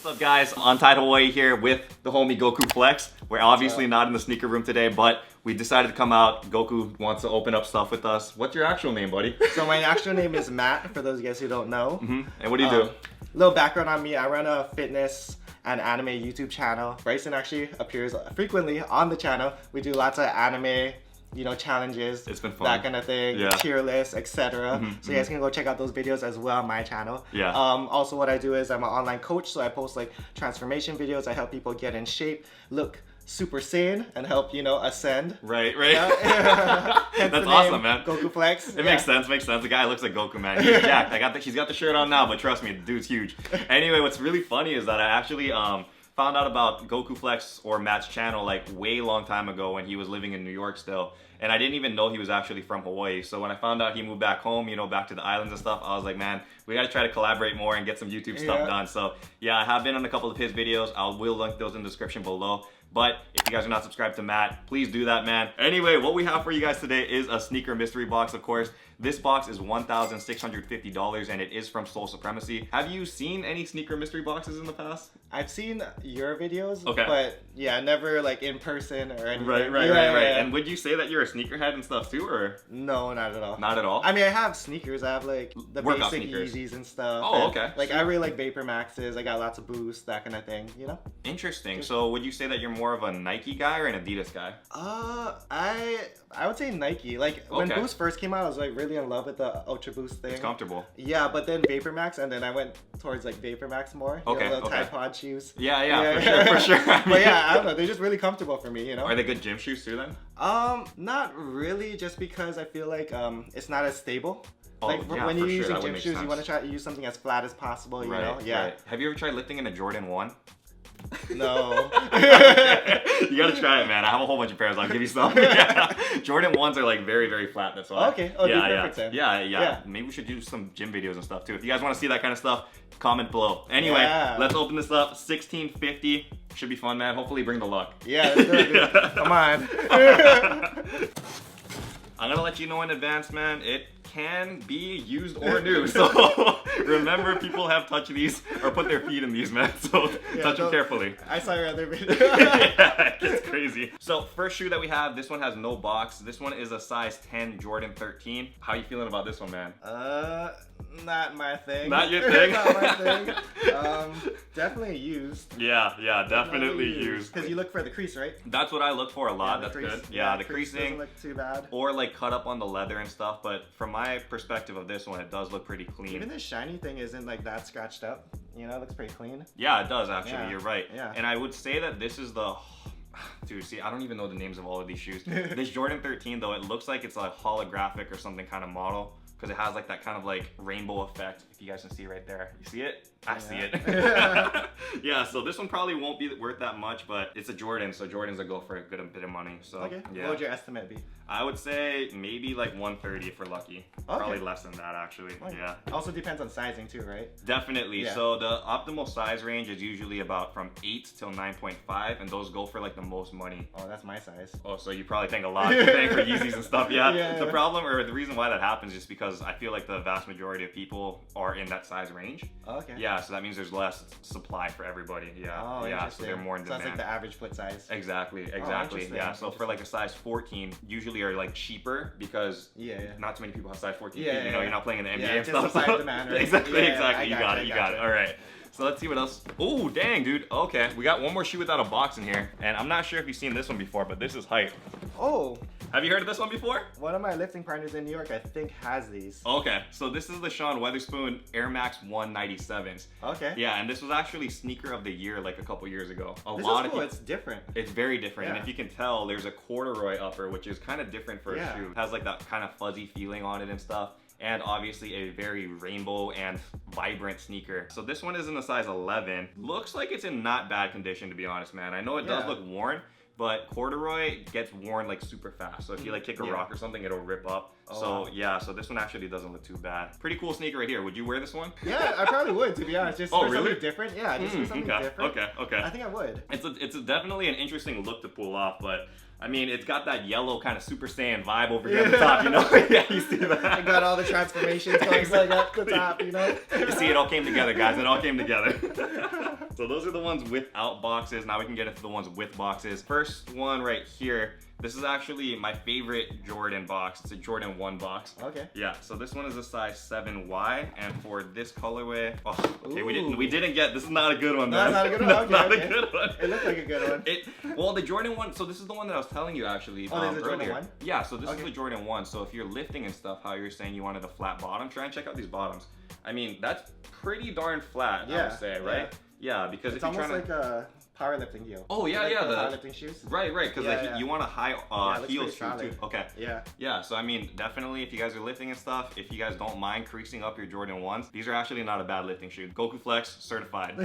What's up, guys? Untied Hawaii here with the homie GOKUFLEX. We're obviously not in the sneaker room today, but we decided to come out. Goku wants to open up stuff with us. What's your actual name, buddy? So my actual name is Matt, for those of you guys who don't know. And what do you do? Little background on me, I run a fitness and anime YouTube channel. Bryson actually appears frequently on the channel. We do lots of anime, you know, challenges. It's been fun. That kind of thing, Yeah. tier lists, etc. So you guys can go check out those videos as well on my channel. Yeah. Also what I do is I'm an online coach, so I post like transformation videos. I help people get in shape, look Super Saiyan, and help, you know, ascend. Right. Yeah. That's awesome, man. GOKUFLEX. It makes sense. The guy looks like Goku, man. He's jacked. He's got the shirt on now, but trust me, the dude's huge. Anyway, what's really funny is that I actually found out about GOKUFLEX or Matt's channel like way long time ago when he was living in New York still. And I didn't even know he was actually from Hawaii. So when I found out he moved back home, you know, back to the islands and stuff, I was like, man, we gotta try to collaborate more and get some YouTube stuff done. So yeah, I have been on a couple of his videos. I will link those in the description below. But if you guys are not subscribed to Matt, please do that, man. Anyway, what we have for you guys today is a sneaker mystery box, of course. This box is $1,650 and it is from Soul Supremacy. Have you seen any sneaker mystery boxes in the past? I've seen your videos, Okay. But yeah, never like in person or anything. Right. Yeah. And would you say that you're a sneakerhead and stuff too, or? No, not at all. Not at all? I mean, I have sneakers. I have like the Workout basic sneakers. Yeezys and stuff. Oh, and, okay. Like I really like Vapor Maxes. I got lots of Boosts, that kind of thing, you know? Interesting. So would you say that you're more of a Nike guy or an Adidas guy? I would say Nike. Like when Okay. Boost first came out, I was like really in love with the Ultra Boost thing. It's comfortable. Yeah, but then Vapor Max, and then I went towards like Vapor Max more. You Okay, know, the okay. Tide Pod shoes. Yeah, for sure. I mean, But yeah, I don't know. They're just really comfortable for me, you know? Are they good gym shoes too then? Not really, just because I feel like it's not as stable. Oh, Like yeah, when for you're sure. using That would gym make shoes, sense. you want to try to use something as flat as possible, you know? Yeah. Right. Have you ever tried lifting in a Jordan 1? No. You gotta try it, man. I have a whole bunch of pairs. I'll give you some. Yeah. Jordan 1s are like very, very flat. That's why. Okay. Oh, yeah, perfect then. Yeah. Maybe we should do some gym videos and stuff too. If you guys want to see that kind of stuff, comment below. Anyway, Yeah. let's open this up. $16.50. Should be fun, man. Hopefully bring the luck. Yeah, let's do it, dude. Come on. I'm gonna let you know in advance, man. It can be used or new. So remember, people have touched these or put their feet in these, man. So touch them carefully. I saw your other video. Yeah, it's crazy. So first shoe that we have, this one has no box. This one is a size 10 Jordan 13. How you feeling about this one, man? Not my thing. Not your thing? Not my thing. Definitely used. Yeah, definitely used. Because you look for the crease, right? That's what I look for a lot. Yeah, That's the crease. good. Yeah, the crease creasing. doesn't look too bad. Or like cut up on the leather and stuff. But from my perspective of this one, it does look pretty clean. Even the shiny thing isn't like that scratched up. You know, it looks pretty clean. Yeah, it does actually. Yeah. You're right. Yeah. And I would say that this is the... Dude, see, I don't even know the names of all of these shoes. This Jordan 13, though, it looks like it's a holographic or something kind of model because it has like that kind of like rainbow effect. If you guys can see right there. You see it? I see it. Yeah, so this one probably won't be worth that much, but it's a Jordan, so Jordans will go for a good bit of money. So Okay. yeah. What would your estimate be? I would say maybe like 130 if we're lucky. Okay. Probably less than that actually. Okay. Yeah. Also depends on sizing too, right? Definitely. Yeah. So the optimal size range is usually about from 8 till 9.5, and those go for like the most money. Oh, that's my size. Oh, so you probably paying a lot for paying for Yeezys and stuff. Yeah. Yeah. The problem or the reason why that happens is because I feel like the vast majority of people are in that size range. Okay. Yeah, so that means there's less supply for everybody. Yeah. Oh, yeah. So interesting. they're more in So that's demand. like the average foot size. Exactly. interesting, Yeah. So for like a size 14, usually are like cheaper because Yeah. not too many people have size 14. Yeah, You know, you're not playing in the NBA Yeah, and it's stuff. supply and demand, right? Exactly. Yeah, Exactly. I You got it. You got it. All right. So let's see what else. Oh, dang, dude. Okay, we got one more shoe without a box in here, and I'm not sure if you've seen this one before, but this is hype. Oh, Have you heard of this one before? one of my lifting partners in New York, I think, has these. Okay, so this is the Sean Weatherspoon Air Max 197s. Okay. Yeah, and this was actually sneaker of the year like a couple years ago. This lot is cool. of It's different. It's very different, and Yeah. if you can tell, there's a corduroy upper, which is kind of different for Yeah. a shoe. It has like that kind of fuzzy feeling on it and stuff, and obviously a very rainbow and vibrant sneaker. So this one is in a size 11. Looks like it's in not bad condition, to be honest, man. I know it does Yeah. look worn, but corduroy gets worn like super fast. So if you like kick a Yeah. rock or something, it'll rip up. So yeah, so this one actually doesn't look too bad. Pretty cool sneaker right here. Would you wear this one? Yeah, I probably would, to be honest. Just for really? something different. Yeah, just for something different. Okay. I think I would. It's definitely an interesting look to pull off, but I mean, it's got that yellow kind of Super Saiyan vibe over here at the top, you know? Yeah, you see that? I got all the transformations going like up the top, you know? You see, it all came together, guys. It all came together. So those are the ones without boxes. Now we can get into the ones with boxes. First one right here. This is actually my favorite Jordan box. It's a Jordan 1 box. Okay. Yeah, so this one is a size 7Y, and for this colorway, okay, Ooh. we didn't get, this is not a good one, man. No, not a good one? That's Okay, not okay. a good one. It looked like a good one. Well, the Jordan 1, so this is the one that I was telling you actually there's a Jordan earlier. 1? Yeah, so this is Okay. the Jordan 1, so if you're lifting and stuff, how you're saying you wanted a flat bottom, try and check out these bottoms. I mean, that's pretty darn flat, I would say, right? Yeah, because it's if you're almost trying like a powerlifting heel. Oh yeah, like yeah, the powerlifting shoes. Right, because like you want a high looks heel pretty shoe too. solid. Okay. Yeah. Yeah, so I mean, definitely if you guys are lifting and stuff, if you guys don't mind creasing up your Jordan 1s, these are actually not a bad lifting shoe. GOKUFLEX certified.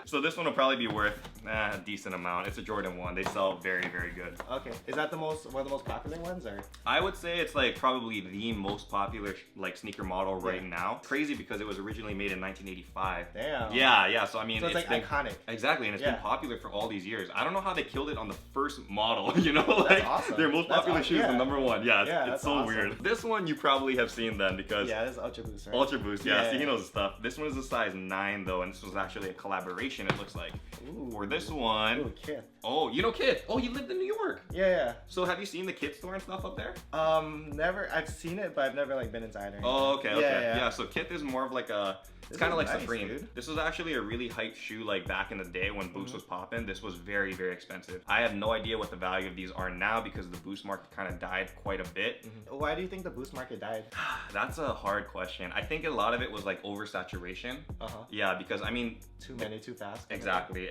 So this one will probably be worth a decent amount. It's a Jordan 1. They sell very, very good. Okay. Is that one of the most popular ones, or? I would say it's like probably the most popular like sneaker model right now. Crazy because it was originally made in 1985. Damn. Yeah. So I mean, So it's like been iconic. Exactly, and it's been popular for all these years. I don't know how they killed it on the first model, you know? That's Like, awesome. their most popular shoe is the number 1. Yeah, it's that's so awesome. weird. This one you probably have seen then because... Yeah, this is Ultra Boost, right? Ultra Boost, yeah, see, he knows his stuff. This one is a size 9 though, and this was actually a collaboration, it looks like. Ooh. For this one... Ooh, Kith. Oh, you know Kith? Oh, he lived in New York. Yeah. So have you seen the Kith store and stuff up there? Never. I've seen it, but I've never like been inside or anything. Oh, okay. Yeah. So Kith is more of like a... It's kind of like Supreme. Dude. This was actually a really hyped shoe like back in the day when Boost was popping. This was very, very expensive. I have no idea what the value of these are now because the Boost market kind of died quite a bit. Why do you think the Boost market died? That's a hard question. I think a lot of it was like oversaturation. Yeah, because I mean... Too many, too fast. Exactly.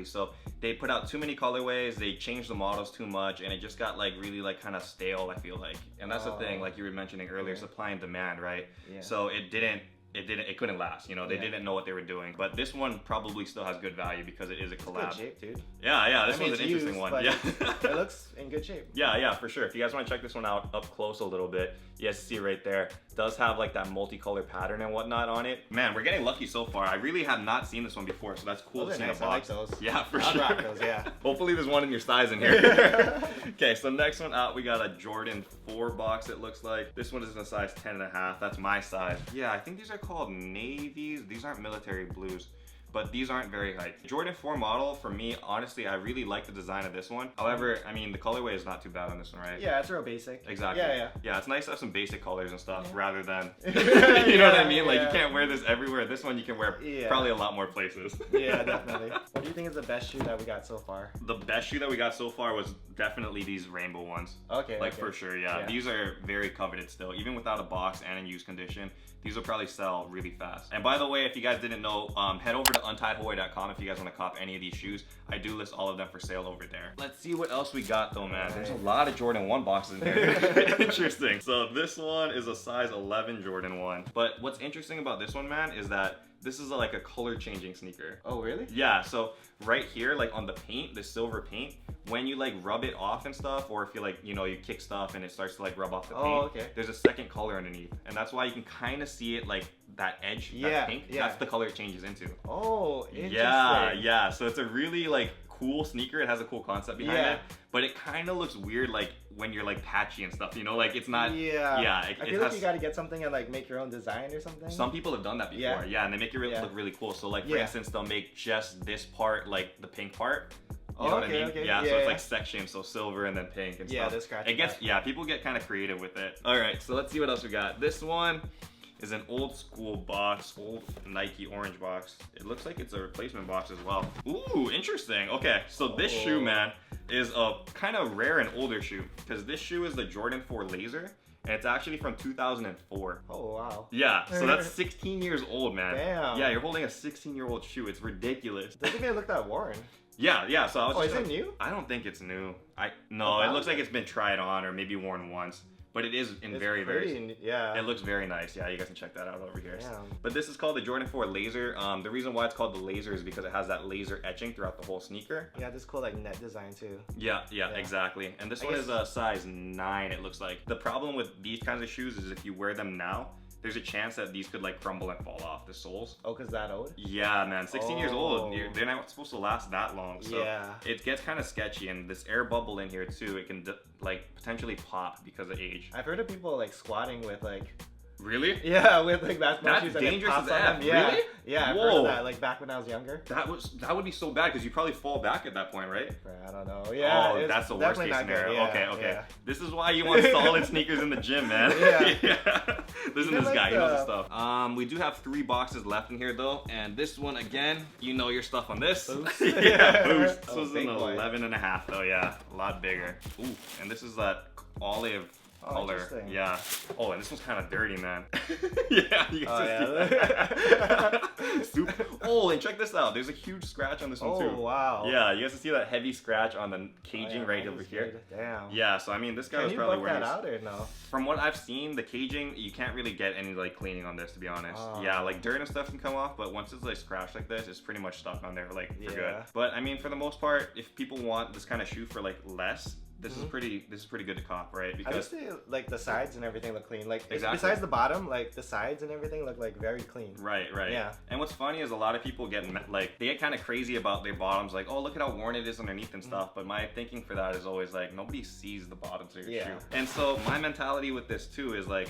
So they put out too many colorways, they changed the models too much, and it just got like really like kind of stale, I feel like. And that's the thing, like you were mentioning earlier, supply and demand, right? Yeah. So it couldn't last, you know, they didn't know what they were doing. But this one probably still has good value because it is a collab. It's good shape, dude. Yeah, this one's an interesting one. Yeah. It looks in good shape. Yeah, for sure. If you guys want to check this one out up close a little bit, you guys see right there, it does have like that multicolored pattern and whatnot on it. Man, we're getting lucky so far. I really have not seen this one before, so that's cool to see in a box. I like those. Yeah, for I'll sure. rock those, yeah. Hopefully there's one in your size in here. Okay, so next one out, we got a Jordan 4 box, it looks like. This one is in a size 10.5. That's my size. Yeah, I think these are called navies. These aren't military blues, but these aren't very hyped. Jordan 4 model, for me, honestly, I really like the design of this one. However, I mean, the colorway is not too bad on this one, right? Yeah, it's real basic. Exactly. Yeah, it's nice to have some basic colors and stuff rather than, you know what I mean? Like, you can't wear this everywhere. This one you can wear probably a lot more places. Yeah, definitely. What do you think is the best shoe that we got so far? The best shoe that we got so far was definitely these rainbow ones. Okay. Like, for sure, yeah. These are very coveted still. Even without a box and in used condition, these will probably sell really fast. And by the way, if you guys didn't know, head over to untiedhawaii.com if you guys want to cop any of these shoes. I do list all of them for sale over there. Let's see what else we got though, man. There's a lot of Jordan 1 boxes in here. Interesting. So this one is a size 11 Jordan 1. But what's interesting about this one, man, is that this is like a color changing sneaker. Oh, really? Yeah, so right here, like on the paint, the silver paint, when you like rub it off and stuff, or if you like, you know, you kick stuff and it starts to like rub off the paint, there's a second color underneath. And that's why you can kind of see it like that edge, that pink, that's the color it changes into. Oh, interesting. Yeah, so it's a really like cool sneaker. It has a cool concept behind it, but it kind of looks weird like when you're like patchy and stuff, you know, like it's not. I feel like you got to get something and like make your own design or something. Some people have done that before, and they make it look really cool. So like for instance, they'll make just this part, like the pink part. You know what I mean? So it's like sections, so silver and then pink and stuff. the scratch. It gets people get kind of creative with it. All right, so let's see what else we got. This one is an old school box, old Nike orange box. It looks like it's a replacement box as well. Ooh, interesting. Okay, so this shoe, man, is a kind of rare and older shoe because this shoe is the Jordan 4 Laser. And it's actually from 2004. Oh, wow. Yeah, so that's 16 years old, man. Damn. Yeah, you're holding a 16-year-old shoe. It's ridiculous. Doesn't even look that worn. Yeah, so I was is it new? I don't think it's new. No, it looks like it's been tried on or maybe worn once. but it is in It's very pretty, yeah. It looks very nice. Yeah, you guys can check that out over here. Damn. But this is called the Jordan 4 Laser. The reason why it's called the Laser is because it has that laser etching throughout the whole sneaker. Yeah, this cool like net design too. Yeah, exactly. And this one is a size 9, it looks like. The problem with these kinds of shoes is if you wear them now, there's a chance that these could like crumble and fall off, the soles. Oh, cause that old? Yeah, man. 16 years old. They're not supposed to last that long. So yeah. it gets kind of sketchy. And this air bubble in here too, it can like potentially pop because of age. I've heard of people like squatting with like... Really? Yeah, with like basketball shoes. That's dangerous as F. Yeah. Really? Yeah, I've heard of that like back when I was younger. That would be so bad because you probably fall back at that point, right? I don't know. Yeah. Oh, that's the worst case scenario. Yeah, okay. Yeah. This is why you want solid sneakers in the gym, man. Yeah. Listen to this guy. He knows his stuff. We do have 3 boxes left in here though, and this one again, you know your stuff on this. Boost. Yeah, Boost. This was an big boy. 11.5 though. Yeah, a lot bigger. Ooh, and this is that olive color. Yeah. Oh, and this one's kind of dirty, man. Yeah, you guys see that. Oh, and check this out. There's a huge scratch on this one too. Oh, wow. Yeah, you guys can see that heavy scratch on the caging right over here. Damn. Yeah, so I mean, this guy was probably wearing that out or no? From what I've seen, the caging, you can't really get any like cleaning on this, to be honest. Yeah, like dirt and stuff can come off, but once it's like scratched like this, it's pretty much stuck on there like for good. But I mean, for the most part, if people want this kind of shoe for like less, this is pretty good to cop, right? Because I would say like the sides and everything look clean. Like exactly. Besides the bottom, like the sides and everything look like very clean. Right. Yeah. And what's funny is a lot of people get like they get kind of crazy about their bottoms, like, oh, look at how worn it is underneath and stuff. But my thinking for that is always like nobody sees the bottoms of your shoe. And so my mentality with this too is like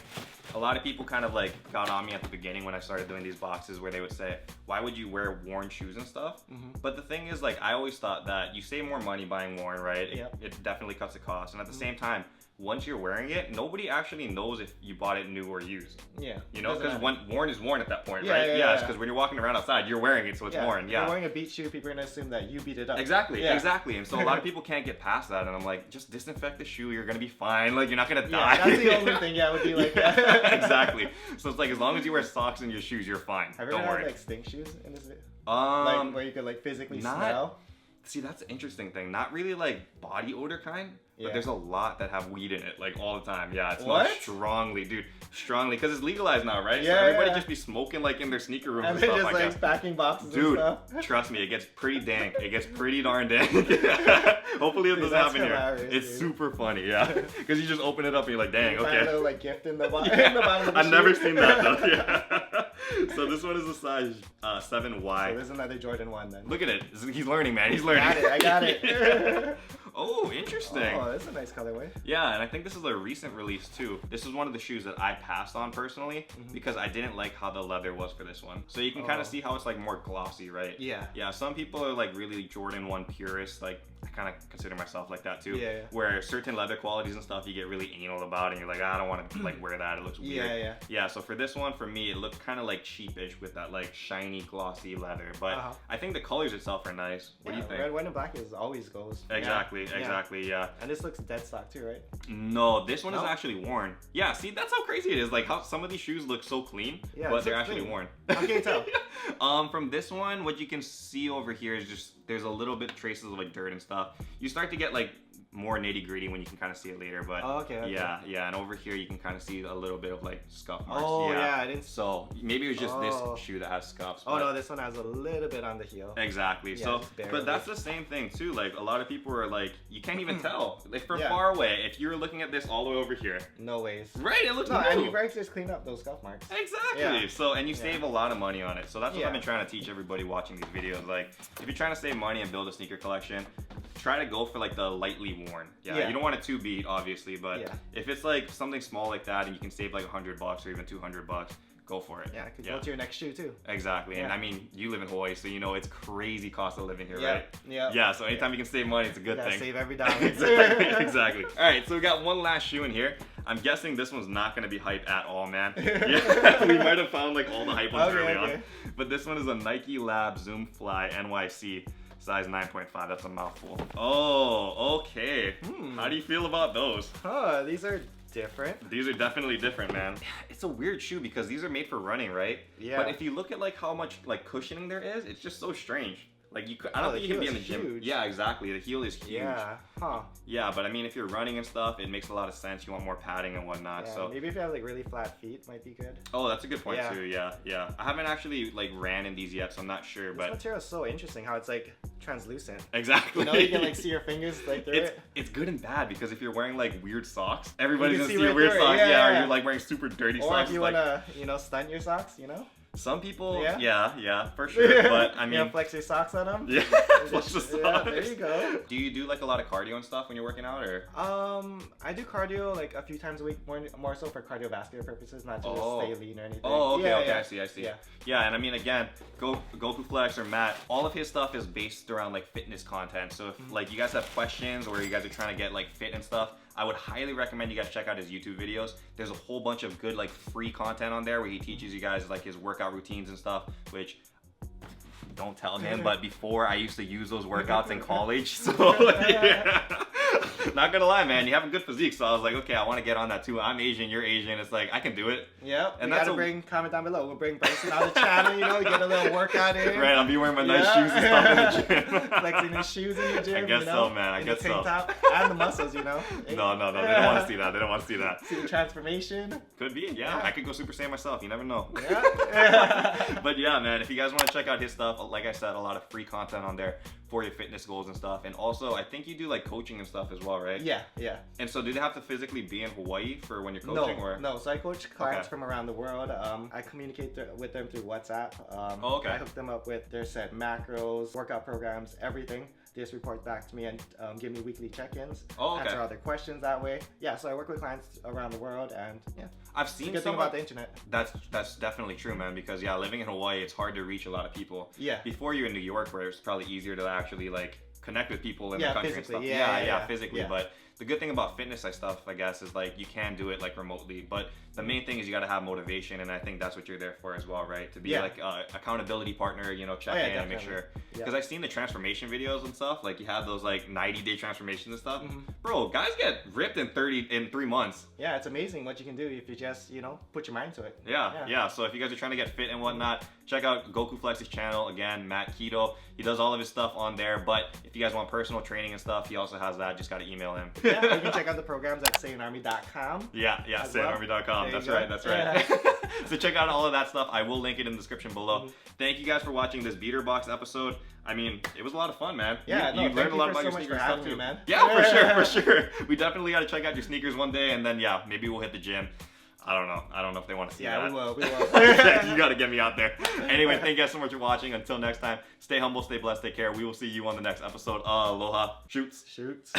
a lot of people kind of like got on me at the beginning when I started doing these boxes where they would say, why would you wear worn shoes and stuff? But the thing is, like, I always thought that you save more money buying worn, right? It definitely cuts the cost. And at the same time, once you're wearing it, nobody actually knows if you bought it new or used. Yeah. You know, because worn is worn at that point, right? Yeah, because when you're walking around outside, you're wearing it, so it's worn. Yeah. If you're wearing a beach shoe, people are going to assume that you beat it up. Exactly, exactly. And so a lot of people can't get past that, and I'm like, just disinfect the shoe, you're going to be fine. Like, you're not going to die. That's the only thing, would be like that. Exactly. So it's like, as long as you wear socks in your shoes, you're fine. Have you ever had like stink shoes in this? Like, where you could like physically smell? See, that's an interesting thing. Not really like body odor kind, but there's a lot that have weed in it, like all the time. Yeah, it smells strongly, dude. Strongly, because it's legalized now, right? Yeah, so everybody just be smoking like in their sneaker rooms and stuff just like like that. packing boxes Dude, and stuff. Trust me, it gets pretty dank. It gets pretty darn dank. Hopefully it doesn't happen here. It's super funny, yeah. Because you just open it up and you're like, dang, okay. A little like gift in the bottom of the I've never seen that though, yeah. So this one is a size 7Y. So there's another Jordan 1 then. Look at it. He's learning, man. He's learning. I got it. Oh, interesting. Oh, that's a nice colorway. Yeah, and I think this is a recent release too. This is one of the shoes that I passed on personally because I didn't like how the leather was for this one. So you can kind of see how it's like more glossy, right? Yeah. Yeah, some people are like really Jordan 1 purists. Like, I kind of consider myself like that too. Yeah. Where certain leather qualities and stuff you get really anal about and you're like, I don't want to like wear that. It looks weird. Yeah, so for this one, for me, it looked kind of like cheapish with that like shiny, glossy leather. But I think the colors itself are nice. What do you think? Red, white, and black is always goes. Exactly. Exactly, yeah. And this looks dead stock too, right? No, this one is actually worn. Yeah, see, that's how crazy it is. Like how some of these shoes look so clean, but they're actually worn. How can you tell? From this one, what you can see over here is just there's a little bit traces of like dirt and stuff. You start to get like more nitty gritty when you can kind of see it later, but yeah, and over here you can kind of see a little bit of like scuff marks. I didn't. So maybe it was just this shoe that has scuffs. Oh no, this one has a little bit on the heel. Exactly. So, but that's the same thing too. Like a lot of people are like, you can't even tell. Like from far away, if you're looking at this all the way over here. No ways. Right, it looks new. And you just clean up those scuff marks. Exactly. So, and you save a lot of money on it. So that's what I've been trying to teach everybody watching these videos. Like, if you're trying to save money and build a sneaker collection, try to go for like the lightly worn. Yeah. You don't want it too beat, obviously, but if it's like something small like that and you can save like $100 or even $200, go for it. Yeah, it could go to your next shoe too. Exactly. And I mean, you live in Hawaii, so you know it's crazy cost of living here, right? Yeah, so anytime you can save money, it's a good thing. Save every dollar. Exactly. All right, so we got one last shoe in here. I'm guessing this one's not going to be hype at all, man. Yeah, we might have found like all the hype ones early on. But this one is a Nike Lab Zoom Fly NYC. Size 9.5, that's a mouthful. Oh, okay. How do you feel about those? These are different. These are definitely different, man. It's a weird shoe because these are made for running, right? Yeah. But if you look at like how much like cushioning there is, it's just so strange. Like I don't think you can be in the gym. Huge. Yeah, exactly. The heel is huge. Yeah. Huh. Yeah, but I mean, if you're running and stuff, it makes a lot of sense. You want more padding and whatnot. Yeah, so maybe if you have like really flat feet, might be good. Oh, that's a good point Yeah. too. Yeah, yeah. I haven't actually like ran in these yet, so I'm not sure. This But material is so interesting. How it's like translucent. exactly. You know, you can like see your fingers like through it. It's good and bad because if you're wearing like weird socks, everybody's can gonna see see your right weird through it. socks. Yeah, Yeah, or yeah. you're like wearing super dirty Or socks. if you like, wanna, you know, stunt your socks, you know. some people, Yeah. yeah, for sure. But I mean, you know, flex your socks on them. yeah, flex the socks. Yeah, there you go. Do you do like a lot of cardio and stuff when you're working out, or? I do cardio like a few times a week, more so for cardiovascular purposes, not to just stay lean or anything. Oh, okay, Yeah, okay, yeah. I see. Yeah. Yeah, and I mean, again, GOKUFLEX or Matt, all of his stuff is based around like fitness content. So if like you guys have questions or you guys are trying to get like fit and stuff, I would highly recommend you guys check out his YouTube videos. There's a whole bunch of good like free content on there where he teaches you guys like his workout routines and stuff, which don't tell him, but before I used to use those workouts in college. So yeah. Not gonna lie, man, you have a good physique, so I was like, okay, I want to get on that too. I'm Asian, you're Asian. It's like I can do it. Yep. And You that's gotta comment down below. We'll bring Bryson on the channel, you know, get a little workout in. Right, I'll be wearing my nice shoes and stuff in the gym. Flexing his shoes in the gym. I guess you know, so, man. I in guess the tank so. top and the muscles, you know. No, they don't want to see that. They don't want to see that. See the transformation. Could be, yeah. I could go Super Saiyan myself. You never know. Yeah. But yeah, man, if you guys want to check out his stuff, like I said, a lot of free content on there for your fitness goals and stuff. And also, I think you do like coaching and stuff as well, right? Yeah. And so, do they have to physically be in Hawaii for when you're coaching? No. So I coach clients Okay. from around the world. I communicate with them through WhatsApp. Okay. I hook them up with their set macros, workout programs, everything. They just report back to me and give me weekly check-ins. Oh, okay. Answer all their questions that way. Yeah, so I work with clients around the world, and yeah. I've seen Good some thing about the internet. That's definitely true, man. Because yeah, living in Hawaii, it's hard to reach a lot of people. Yeah. Before you're in New York, where it's probably easier to actually like connect with people in Yeah, the country and physically. stuff. Yeah, Physically. yeah. But the good thing about fitness stuff, I guess, is like you can do it like remotely. But the main thing is you got to have motivation, and I think that's what you're there for as well, right? To be like a accountability partner, you know, check in and make sure. Because I've seen the transformation videos and stuff. Like you have those like 90-day transformations and stuff. Bro, guys get ripped in 3 months. Yeah, it's amazing what you can do if you just, you know, put your mind to it. Yeah. So if you guys are trying to get fit and whatnot, check out GOKUFLEX's channel. Again, Matt Keto. He does all of his stuff on there. But if you guys want personal training and stuff, he also has that. Just got to email him. Yeah, you can check out the programs at SaneArmy.com. Yeah, SaneArmy.com. That's right. Yeah. So check out all of that stuff. I will link it in the description below. Thank you guys for watching this beater box episode. I mean, it was a lot of fun, man. Yeah, you learned a lot about your so much sneakers for stuff having too, me, man. Yeah, for sure. We definitely got to check out your sneakers one day, and then yeah, maybe we'll hit the gym. I don't know if they want to see that. Yeah, we will. You got to get me out there. Anyway, thank you guys so much for watching. Until next time, stay humble, stay blessed, take care. We will see you on the next episode. Aloha. Shoots.